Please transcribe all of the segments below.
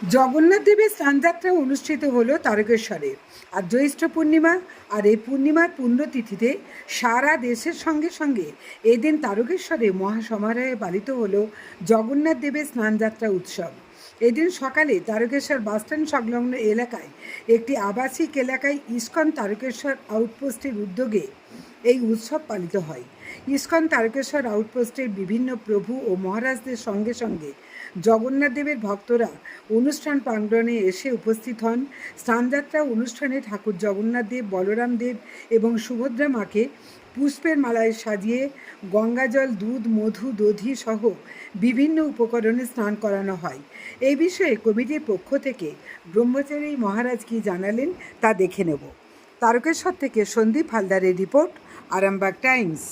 জগন্নাথ দেবের স্নানযাত্রা অনুষ্ঠিত হলো তারকেশ্বরে। আর জ্যৈষ্ঠ পূর্ণিমা, আর এই পূর্ণিমার পুণ্যতিথিতে সারা দেশের সঙ্গে সঙ্গে এদিন তারকেশ্বরে মহাসমারোহে পালিত হলো জগন্নাথ দেবের স্নানযাত্রা উৎসব। এদিন সকালে তারকেশ্বর বাসস্ট্যান্ড সংলগ্ন এলাকায় একটি আবাসিক এলাকায় ইস্কন তারকেশ্বর আউটপোস্টের উদ্যোগে এই উৎসব পালিত হয়। ইস্কন তারকেশ্বর আউটপোস্টের বিভিন্ন প্রভু ও মহারাজদের সঙ্গে সঙ্গে জগন্নাথ দেবের ভক্তরা অনুষ্ঠান প্রাঙ্গণে এসে উপস্থিত হন। স্নানযাত্রা অনুষ্ঠানে ঠাকুর জগন্নাথ দেব, বলরাম দেব এবং সুভদ্রা মাকে পুষ্পের মালায় সাজিয়ে গঙ্গাজল, দুধ, মধু, দধি সহ বিভিন্ন উপকরণে স্নান করানো হয়। এই বিষয়ে কমিটির পক্ষ থেকে ব্রহ্মচারী মহারাজ কি জানালেন তা দেখে নেব। তারকেশ্বর থেকে সন্দীপ হালদারের রিপোর্ট, আরামবাগ টাইমস।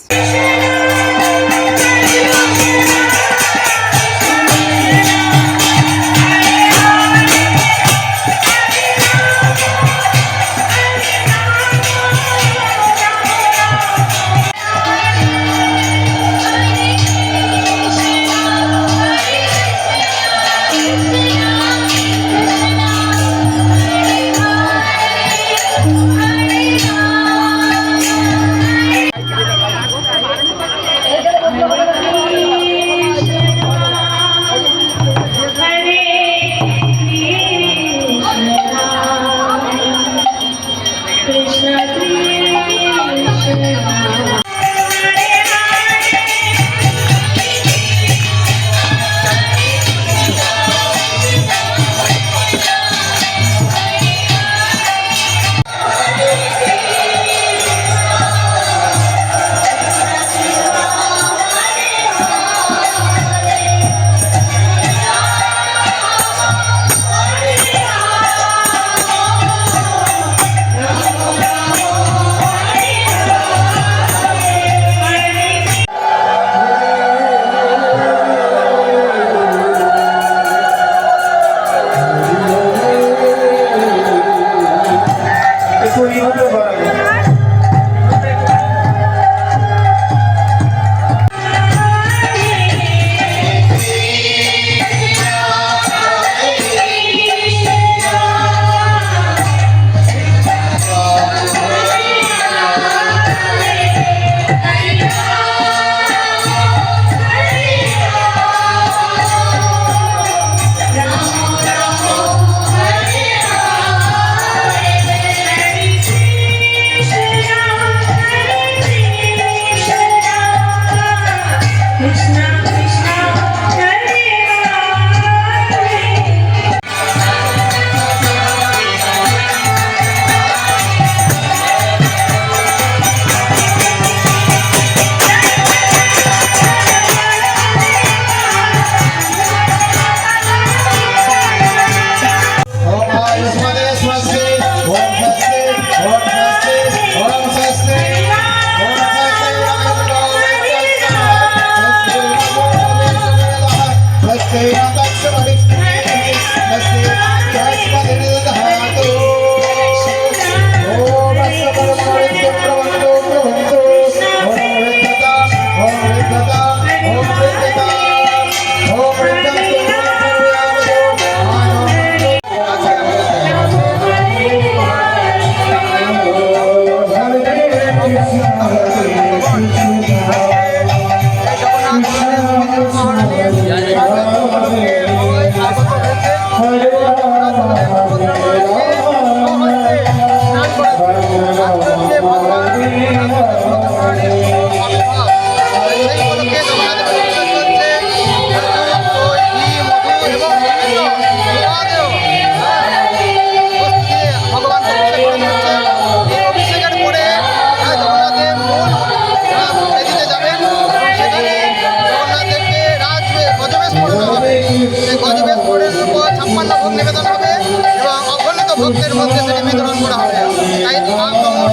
ভক্তের মধ্যে সেটি বিতরণ করা হবে। তাই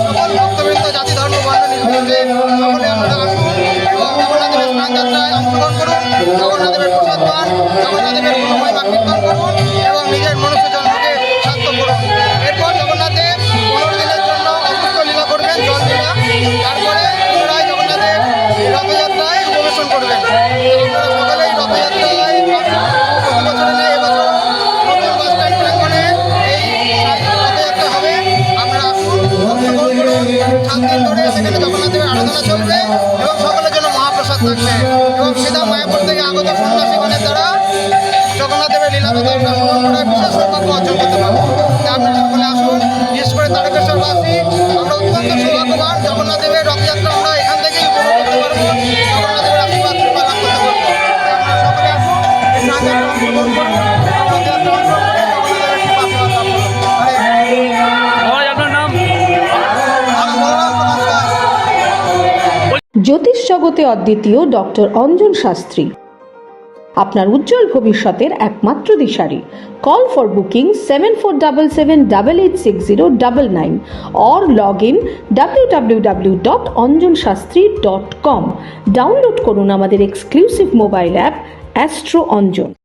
সকল ভক্তবৃন্দ, জাতি, ধর্ম, বর্ণ নির্বিশেষে সকলে আমরা আসুন এবং জগন্নাথদেবের স্নানযাত্রায় অংশগ্রহণ করুন, জগন্নাথদেবের প্রসাদ পান, জগন্নাথদেবের মহিমা কীর্তন করুন এবং নিজের মনুষ্য জন্মকে সার্থক করুন। এরপর জগন্নাথদেব 15 দিনের জন্য অসুস্থ লীলা করবেন, জল লীলা। তারপরে পুনরায় জগন্নাথদেব রথযাত্রায় উপবেশন করবেন। আপনারা সকলেই রথযাত্রায় প্রতি বছরে নেই, এবছর নতুন জগন্নাথ দেবের লীলাবেদন আমরা শ্রবণ করে বিশেষ সৌভাগ্য অর্জন করতে পারবো। তাই আপনারা সকলে আসুন, বিশেষ করে তারকেশ্বরবাসী আমরা অত্যন্ত সৌভাগ্যবান। জগন্নাথ দেবের রথযাত্রা আমরা এখান থেকেই উপভোগ করতে পারবো, জগন্নাথ দেবের আশীর্বাদ কৃপা লাভ করতে পারবো। তাই আপনারা সকলে আসুন, এই স্নানযাত্রা অংশগ্রহণ করুন, রথযাত্রা অংশগ্রহণ করে জগন্নাথ দেবের কৃপা আশীর্বাদ লাভ করুন। মহারাজ আপনার নাম? আমি বলরাম প্রকাশ দাস। জ্যোতিষ জগতে অদ্বিতীয় ডক্টর অঞ্জন শাস্ত্রী আপনার উজ্জ্বল ভবিষ্যতের একমাত্র দিশারি। Call for booking 7477886099 or log in www.anjanshastri.com। Download করুন আমাদের exclusive mobile app Astro Anjan.